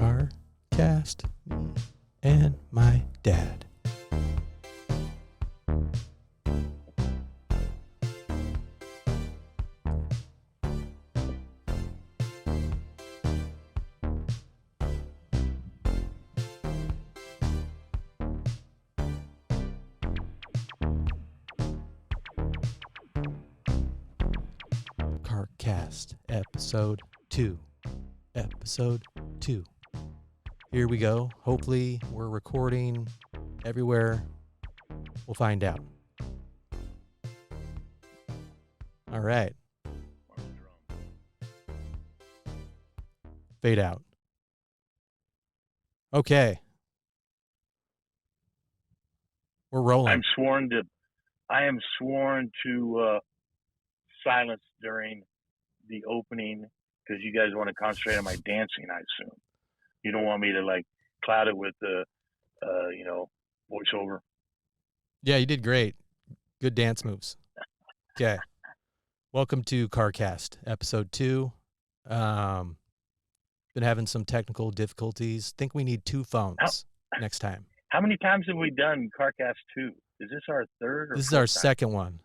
CarCast, me and my dad. CarCast, episode 2. Episode 2. Here we go. Hopefully we're recording everywhere. We'll find out. All right. Fade out. Okay. We're rolling. I am sworn to silence during the opening because you guys want to concentrate on my dancing, I assume. You don't want me to cloud it with the, voiceover. Yeah, you did great. Good dance moves. Okay. Welcome to CarCast, episode 2. Been having some technical difficulties. Think we need 2 phones next time. How many times have we done CarCast 2? Is this our third or This is our second one.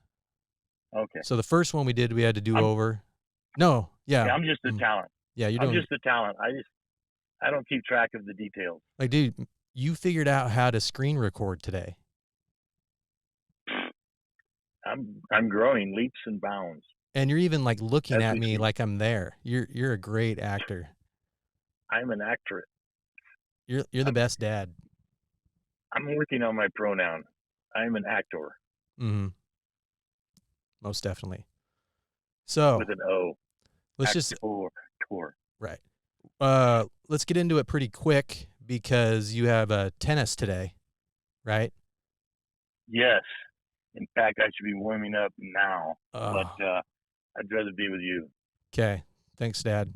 Okay. So the first one we did, we had to do over. No, yeah. I'm just the talent. Yeah, I'm just the talent. I don't keep track of the details. Like, dude, you figured out how to screen record today. I'm growing leaps and bounds. And you're even looking at me like I'm there. You're a great actor. I'm an actor. You're the best dad. I'm working on my pronoun. I'm an actor. Mm-hmm. Most definitely. So with an O. Let's actor. Right. Let's get into it pretty quick because you have tennis today, right? Yes. In fact, I should be warming up now, but I'd rather be with you. Okay. Thanks, Dad.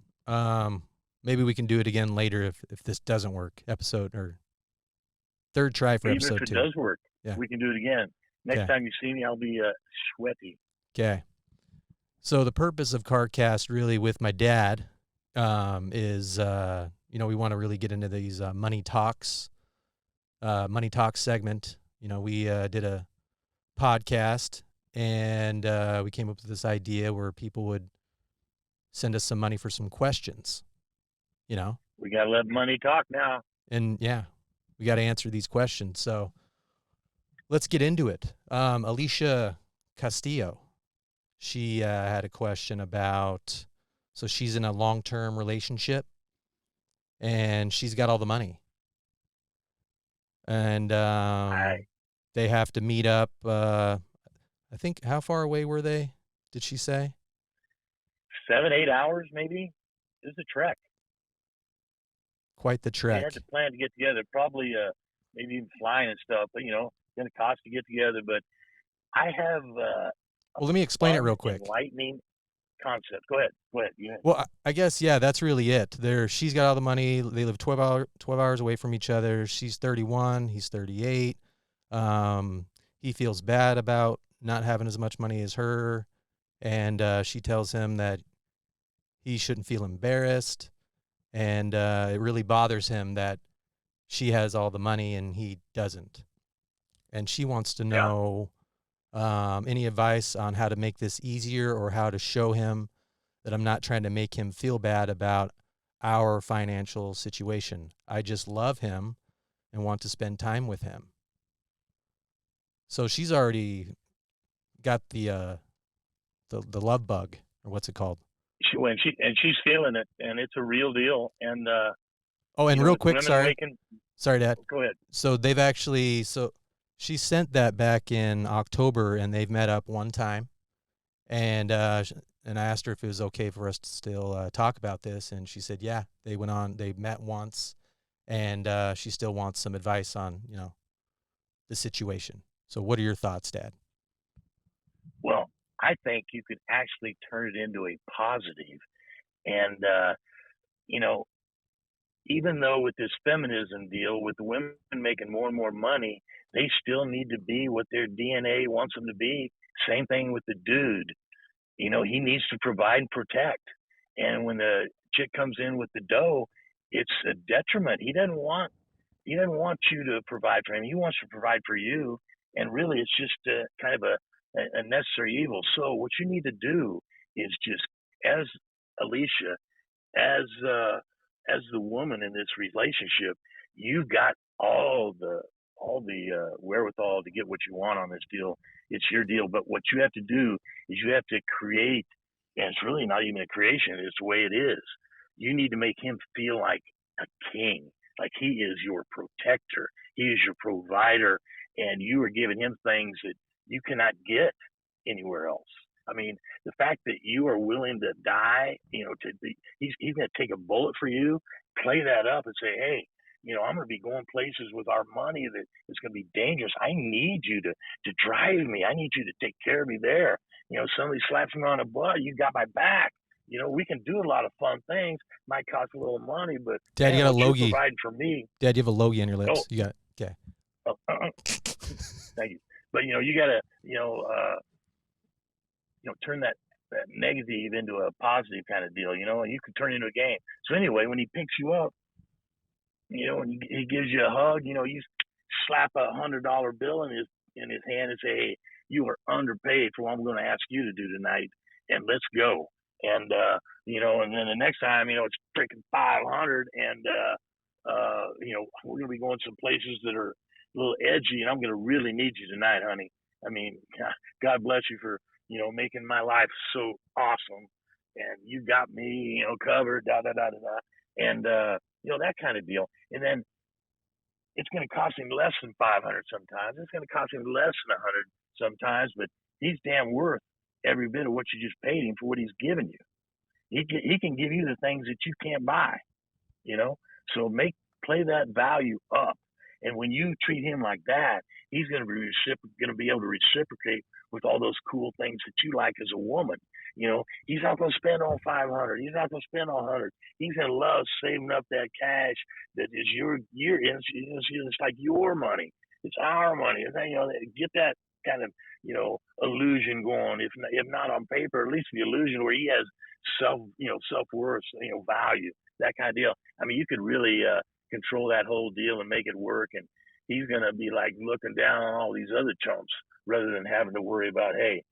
Maybe we can do it again later if this doesn't work. Episode or third try for episode 2. Even if it does work, we can do it again. Next time you see me, I'll be sweaty. Okay. So the purpose of CarCast really with my dad is, we want to really get into these money talks segment. We did a podcast and we came up with this idea where people would send us some money for some questions, We got to let money talk now. And we got to answer these questions. So let's get into it. Alicia Castillo, she had a question about, so she's in a long-term relationship and she's got all the money. And they have to meet up. I think, how far away were they? Did she say? 7-8 hours, maybe. It was a trek. Quite the trek. They had to plan to get together, probably maybe even flying and stuff, but, it's going to cost to get together. But I have well, let me explain it real quick. Enlightening concept. Go ahead. Well, I guess, that's really it. She's got all the money. They live 12 hours away from each other. She's 31. He's 38. He feels bad about not having as much money as her. And she tells him that he shouldn't feel embarrassed. And it really bothers him that she has all the money and he doesn't. And she wants to know any advice on how to make this easier or how to show him that I'm not trying to make him feel bad about our financial situation. I just love him and want to spend time with him. So she's already got the love bug, or what's it called? She's feeling it, and it's a real deal. And real quick, sorry, Dad. Go ahead. So they've actually she sent that back in October, and they've met up one time, and I asked her if it was okay for us to still talk about this, and she said, yeah. They met once, and she still wants some advice on the situation. So what are your thoughts, Dad? Well, I think you could actually turn it into a positive. And, even though with this feminism deal, with the women making more and more money, they still need to be what their DNA wants them to be. Same thing with the dude. He needs to provide and protect. And when the chick comes in with the dough, it's a detriment. He doesn't want you to provide for him. He wants to provide for you, and really, it's just kind of a necessary evil. So what you need to do is just, as Alicia, as uh, as the woman in this relationship, you got all the wherewithal to get what you want on this deal. It's your deal. But what you have to do is you have to create, and it's really not even a creation. It's the way it is. You need to make him feel like a king, like he is your protector. He is your provider, and you are giving him things that you cannot get anywhere else. I mean, the fact that you are willing to die, he's going to take a bullet for you, play that up and say, hey, I'm going to be going places with our money that it's going to be dangerous. I need you to drive me. I need you to take care of me there. Somebody slaps me on the butt. You got my back. We can do a lot of fun things. Might cost a little money, but Dad, you man, got a what you're logie. providing for me. Dad, you have a logie on your lips. Oh, You got it. Okay. thank you. But you got to turn that negative into a positive kind of deal. And you can turn it into a game. So anyway, when he picks you up, and he gives you a hug, you slap $100 bill in his hand and say, hey, you are underpaid for what I'm going to ask you to do tonight, and let's go. And and then the next time, it's freaking 500, and we're going to be going some places that are a little edgy, and I'm going to really need you tonight, honey. I mean, God bless you for making my life so awesome, and you got me covered, da da da da da, and that kind of deal. And then it's going to cost him less than 500 sometimes. It's going to cost him less than 100 sometimes, but he's damn worth every bit of what you just paid him for what he's given you. He can give you the things that you can't buy, So play that value up. And when you treat him like that, he's going to be able to reciprocate with all those cool things that you like as a woman. He's not going to spend all 500. He's not going to spend all 100. He's going to love saving up that cash that is it's like your money. It's our money. Get that kind of, illusion going. If not on paper, at least the illusion where he has self-worth, value, that kind of deal. I mean, you could really control that whole deal and make it work. And he's going to be like looking down on all these other chumps rather than having to worry about, hey,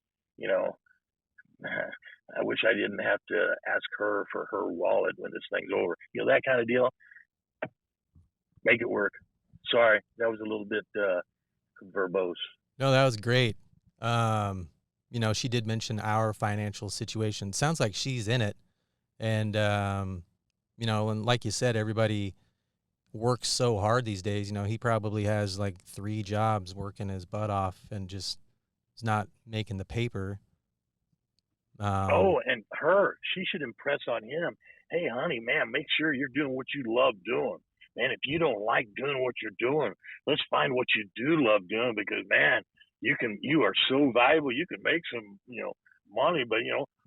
I wish I didn't have to ask her for her wallet when this thing's over. That kind of deal. Make it work. Sorry, that was a little bit verbose. No, that was great. She did mention our financial situation. Sounds like she's in it. And, and like you said, everybody works so hard these days. He probably has like 3 jobs working his butt off and just is not making the paper. And she should impress on him. Hey, honey, man, make sure you're doing what you love doing. Man, if you don't like doing what you're doing, let's find what you do love doing, because, man, you are so valuable. You can make some, money, but,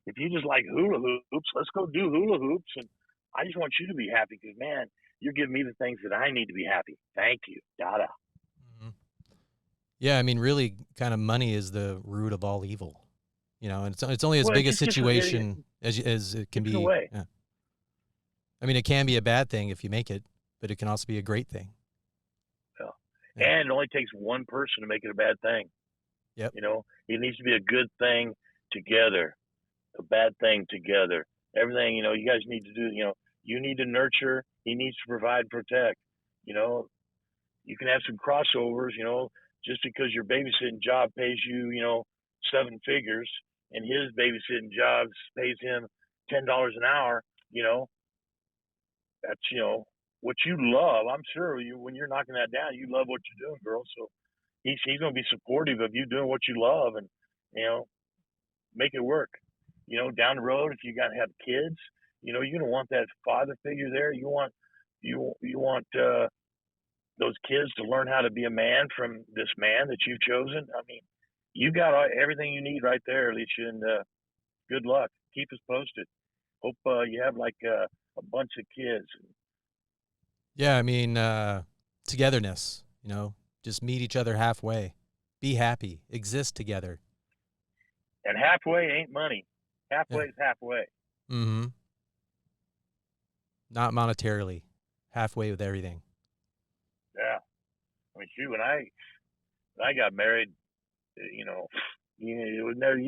if you just like hula hoops, let's go do hula hoops. And I just want you to be happy because, man, you're giving me the things that I need to be happy. Thank you. Dada. Mm-hmm. Yeah, I mean, really, kind of money is the root of all evil. And it's only as big a situation as it can be. Yeah. I mean, it can be a bad thing if you make it, but it can also be a great thing. Yeah. And it only takes one person to make it a bad thing. Yep. It needs to be a good thing together, a bad thing together. Everything, you guys need to do, you need to nurture. He needs to provide, protect. You can have some crossovers, just because your babysitting job pays you, 7 figures, and his babysitting job pays him $10 an hour, that's, what you love. I'm sure when you're knocking that down, you love what you're doing, girl. So he's going to be supportive of you doing what you love, and, make it work. Down the road, if you got to have kids, you're going to want that father figure there. You want those kids to learn how to be a man from this man that you've chosen. I mean, you got everything you need right there, Alicia, and good luck. Keep us posted. Hope you have like a bunch of kids. Yeah, I mean, togetherness, just meet each other halfway. Be happy. Exist together. And halfway ain't money. Halfway is halfway. Mm-hmm. Not monetarily. halfway with everything. Yeah. I mean, shoot, when I got married, you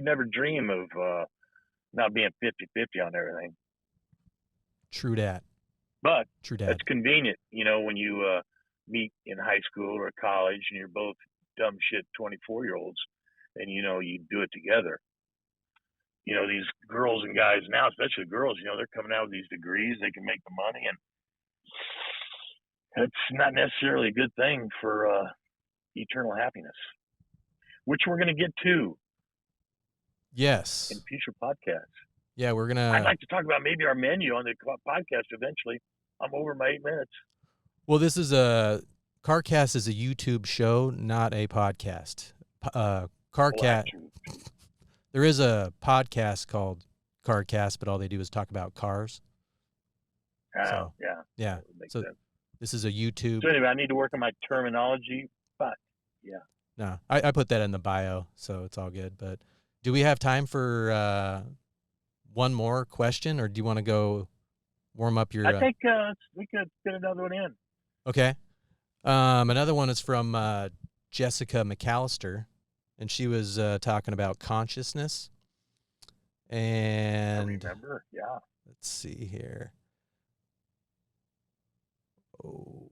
never dream of not being 50-50 on everything. True dat. But True that's dad. convenient, when you meet in high school or college and you're both dumb shit 24-year-olds and, you do it together. These girls and guys now, especially girls, they're coming out with these degrees. They can make the money, and it's not necessarily a good thing for eternal happiness, which we're going to get to Yes. in future podcasts. Yeah, we're gonna. I'd like to talk about maybe our menu on the podcast eventually. I'm over my 8 minutes. Well, this is CarCast is a YouTube show, not a podcast. CarCast. There is a podcast called CarCast, but all they do is talk about cars. Oh, yeah. So sense. This is a YouTube. So anyway, I need to work on my terminology, but yeah. No, I put that in the bio, so it's all good. But do we have time for one more question, or do you want to go warm up your... I think we could fit another one in. Okay. Another one is from Jessica McAllister, and she was talking about consciousness. And I remember, yeah. Let's see here. Oh.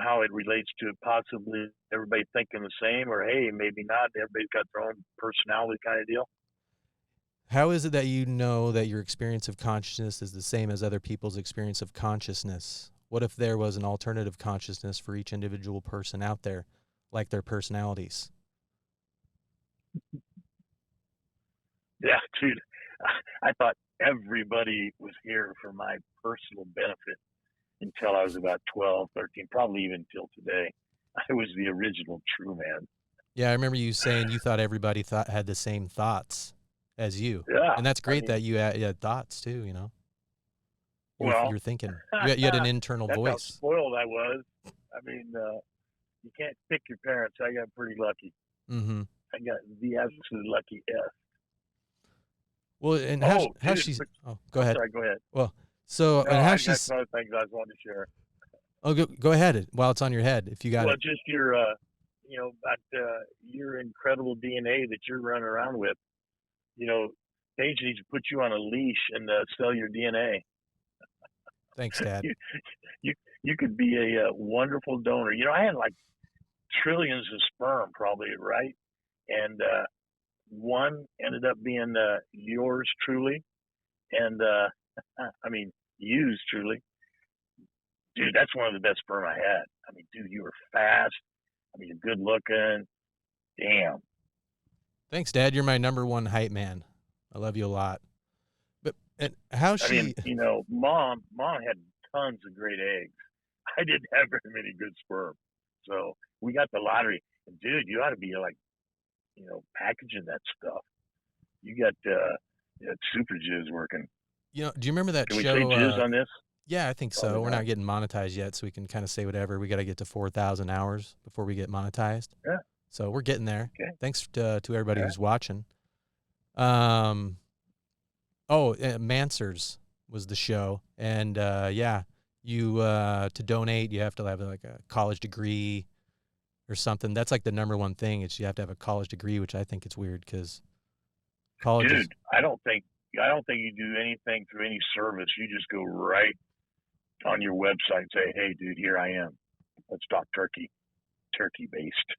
How it relates to possibly everybody thinking the same, or hey, maybe not. Everybody's got their own personality kind of deal. How is it that you know that your experience of consciousness is the same as other people's experience of consciousness? What if there was an alternative consciousness for each individual person out there, like their personalities? Yeah, dude. I thought everybody was here for my personal benefit until I was about 12, 13, probably even till today. I was the original true man. Yeah, I remember you saying you thought everybody had the same thoughts as you. Yeah. And that's great that you had thoughts too, You're thinking. You had an internal that's voice. How spoiled I was. I mean, you can't pick your parents. I got pretty lucky. Mm-hmm. I got the absolute lucky F. Well, and how she's... Oh, go ahead. Sorry, go ahead. Well, so, no, and how that's she's... one of the things I was wanting to share. Oh, go ahead while it's on your head, if you got it. Well, just your, about your incredible DNA that you're running around with. Paige needs to put you on a leash and sell your DNA. Thanks, Dad. You could be a wonderful donor. I had like trillions of sperm, probably, right? And one ended up being yours truly, and used truly. Dude, that's one of the best sperm I had. I mean, dude, you were fast. I mean, you're good looking. Damn. Thanks, Dad. You're my number one hype man. I love you a lot. But and how she... Mom had tons of great eggs. I didn't have very many good sperm. So we got the lottery. And dude, you ought to be like, packaging that stuff. You got super jizz working. Do you remember that show? Can we say jizz on this? Yeah, I think so. Probably We're not getting monetized yet, so we can kind of say whatever. We got to get to 4,000 hours before we get monetized. Yeah. So we're getting there. Okay. Thanks to everybody who's watching. Mansers was the show. And, you to donate, you have to have like a college degree or something. That's like the number one thing. It's you have to have a college degree, which I think it's weird because college. Dude, I don't think you do anything through any service. You just go right on your website and say, "Hey, dude, here I am. Let's talk turkey based."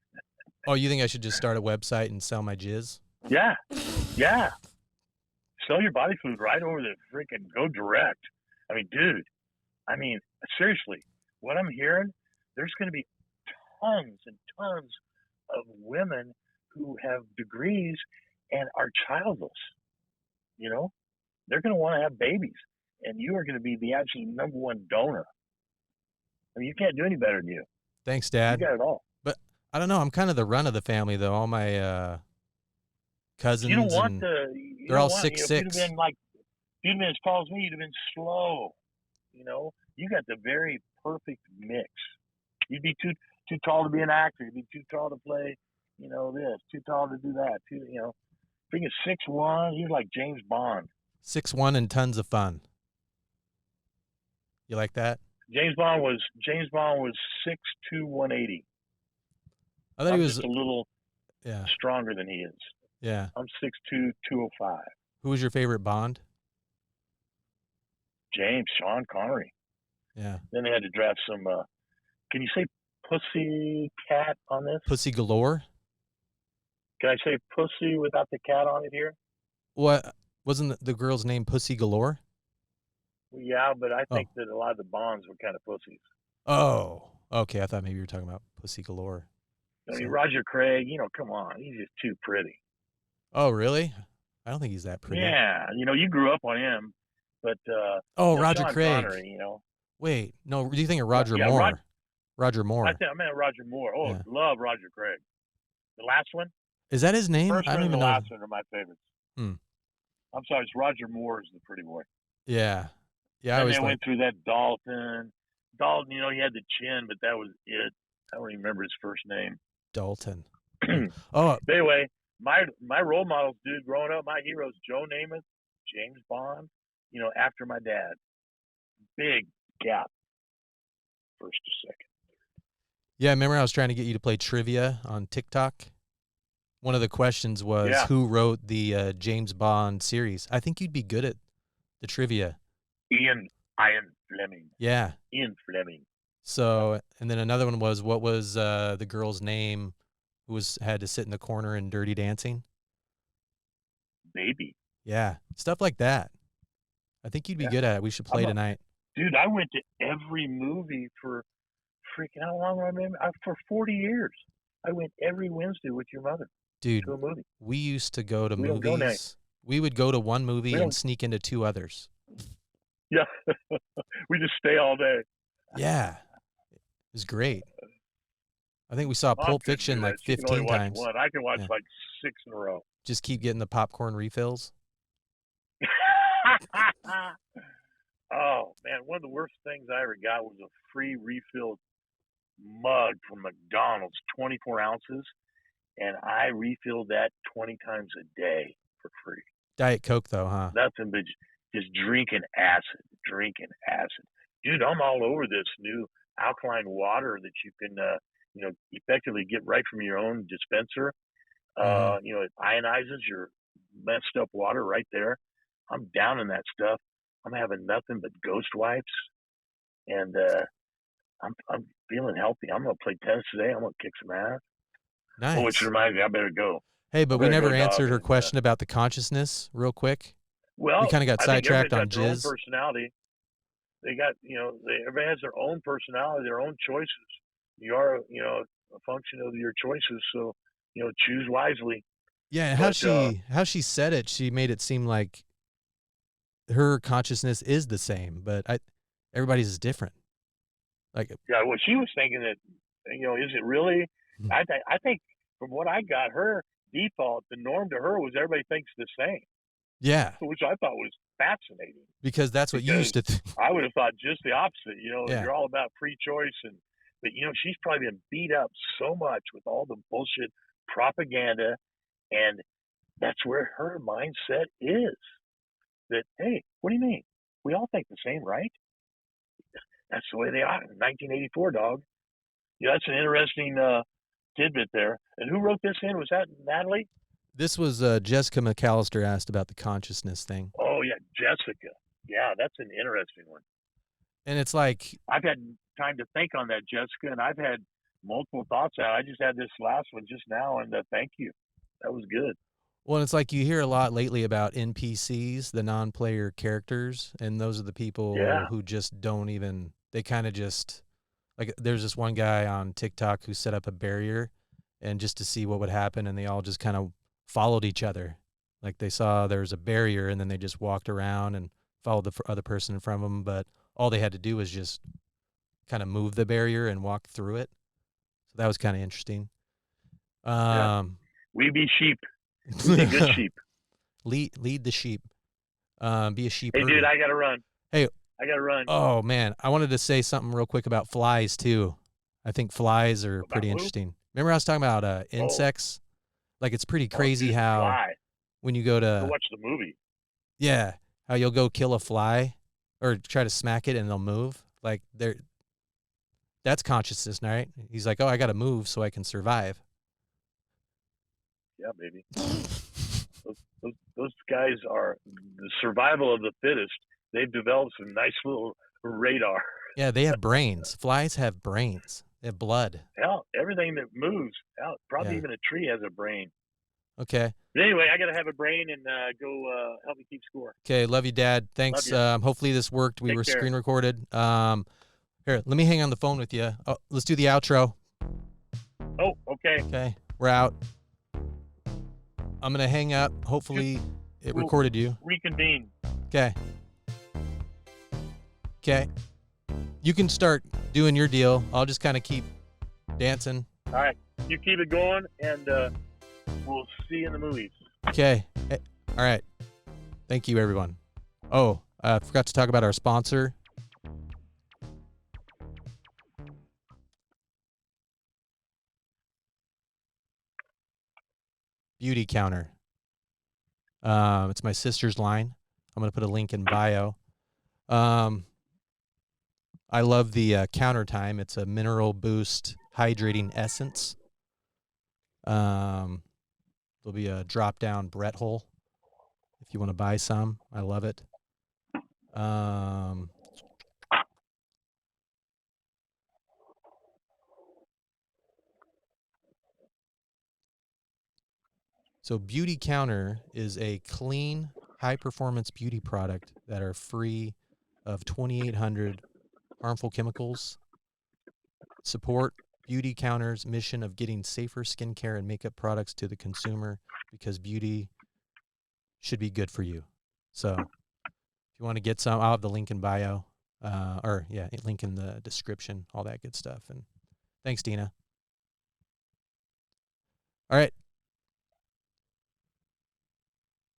Oh, you think I should just start a website and sell my jizz? Yeah. Sell your body fluid right over the freaking go direct. I mean, dude. Seriously, what I'm hearing, there's going to be tons and tons of women who have degrees and are childless. They're going to want to have babies, and you are going to be the absolute number one donor. I mean, you can't do any better than you. Thanks, Dad. You got it all. But I don't know. I'm kind of the run of the family, though. All my cousins, they're all 6'6". If you'd have been as tall as me, you'd have been slow. You got the very perfect mix. You'd be too tall to be an actor. You'd be too tall to play, this. Too tall to do that. Being 6'1", you're like James Bond. 6'1" and tons of fun. You like that? James Bond was 6'2", 180. I thought he I'm was. just a little Yeah. stronger than he is. Yeah. I'm 6'2", 205. Who was your favorite Bond? Sean Connery. Yeah. Then they had to draft some. Can you say pussy cat on this? Pussy Galore. Can I say pussy without the cat on it here? What wasn't the girl's name? Pussy Galore. Yeah, but I Oh. think that a lot of the Bonds were kind of pussies. Oh. Okay. I thought maybe you were talking about Pussy Galore. I mean, Roger Craig, come on. He's just too pretty. Oh, really? I don't think he's that pretty. Yeah. You grew up on him, but Roger Sean Craig. Connery, Wait, no, do you think of Roger yeah, Moore? Roger Moore. I meant Roger Moore. Oh, yeah. Love Roger Craig. The last one? Is that his name? First I don't one and even the know. last one are my favorites. I'm sorry, it's Roger Moore is the pretty boy. Yeah. Yeah, I always went through that Dalton. Dalton, he had the chin, but that was it. I don't even remember his first name. Dalton. But anyway, my role models, dude, growing up, my heroes, Joe Namath, James Bond, after my dad. Big gap. First to second. Yeah, remember I was trying to get you to play trivia on TikTok? One of the questions was who wrote the James Bond series. I think you'd be good at the trivia. Ian Fleming. Yeah. Ian Fleming. So, and then another one was, what was the girl's name who had to sit in the corner in Dirty Dancing? Baby. Yeah, stuff like that. I think you'd be good at it. We should play tonight. Dude, I went to every movie for freaking, how long I remember? For 40 years. I went every Wednesday with your mother. Dude, to a movie. We used to go to movies. We would go to one movie and sneak into two others. Yeah. We just stay all day. Yeah. It was great. I think we saw Pulp Fiction like 15 times. One. I can watch like 6 in a row. Just keep getting the popcorn refills. Oh, man. One of the worst things I ever got was a free refilled mug from McDonald's, 24 ounces. And I refilled that 20 times a day for free. Diet Coke, though, huh? Nothing but just drinking acid. Dude, I'm all over this new alkaline water that you can, effectively get right from your own dispenser. It ionizes your messed up water right there. I'm down in that stuff. I'm having nothing but ghost wipes, and I'm feeling healthy. I'm gonna play tennis today. I'm gonna kick some ass. Nice. Oh, which reminds me, I better go. Hey, but we never answered her question about the consciousness real quick. Well, we kind of got sidetracked on their own jizz. Personality. They got, everybody has their own personality, their own choices. You are, a function of your choices. So, choose wisely. Yeah, how she said it, she made it seem like her consciousness is the same, but everybody's is different. Like, yeah, well, she was thinking that, is it really? I think from what I got, her default, the norm to her was everybody thinks the same. Yeah. Which I thought was fascinating. Because that's what you used to think. I would have thought just the opposite. You're all about free choice. But, she's probably been beat up so much with all the bullshit propaganda. And that's where her mindset is. That, hey, what do you mean? We all think the same, right? That's the way they are. 1984, dog. Yeah, that's an interesting tidbit there. And who wrote this in? Was that Natalie? This was Jessica McAllister asked about the consciousness thing. Oh, yeah, Jessica. Yeah, that's an interesting one. And it's like, I've had time to think on that, Jessica, and I've had multiple thoughts out. I just had this last one just now, and thank you. That was good. Well, it's like you hear a lot lately about NPCs, the non-player characters, and those are the people who just don't even, they kind of just, like there's this one guy on TikTok who set up a barrier and just to see what would happen, and they all just kind of followed each other. Like they saw there was a barrier, and then they just walked around and followed the other person in front of them, but all they had to do was just kind of move the barrier and walk through it. So that was kind of interesting. We be sheep. We be good sheep. Lead the sheep. Be a sheep. Hey, herder. dude, I got to run. Hey. I got to run. Oh, man. I wanted to say something real quick about flies, too. I think flies are pretty interesting. Remember I was talking about insects? Like, it's pretty crazy how when you go to watch the movie. Yeah, how you'll go kill a fly or try to smack it and they'll move. Like that's consciousness, right? He's like, oh, I got to move so I can survive. Yeah, baby. Those guys are the survival of the fittest. They've developed some nice little radar. Yeah, they have brains. Flies have brains. They have blood. Hell, everything that moves, hell, probably Yeah. even a tree has a brain. Okay. But anyway, I got to have a brain and go help me keep score. Okay. Love you, Dad. Thanks. Love you. Hopefully this worked. We Take were care. screen recorded. Here, let me hang on the phone with you. Oh, let's do the outro. Oh, okay. Okay. We're out. I'm going to hang up. Hopefully it recorded you. Reconvene. Okay. Okay. You can start doing your deal. I'll just kind of keep dancing. All right. You keep it going, and we'll see you in the movies. Okay. All right. Thank you, everyone. Oh, I forgot to talk about our sponsor. Beautycounter. It's my sister's line. I'm going to put a link in bio. I love the Counter Time. It's a mineral boost hydrating essence. There'll be a drop down Bretthole if you want to buy some. I love it. So Beautycounter is a clean, high-performance beauty product that are free of 2,800 harmful chemicals. Support Beautycounter's mission of getting safer skincare and makeup products to the consumer because beauty should be good for you. So if you want to get some, I'll have the link in bio, link in the description, all that good stuff. And thanks, Dina. All right.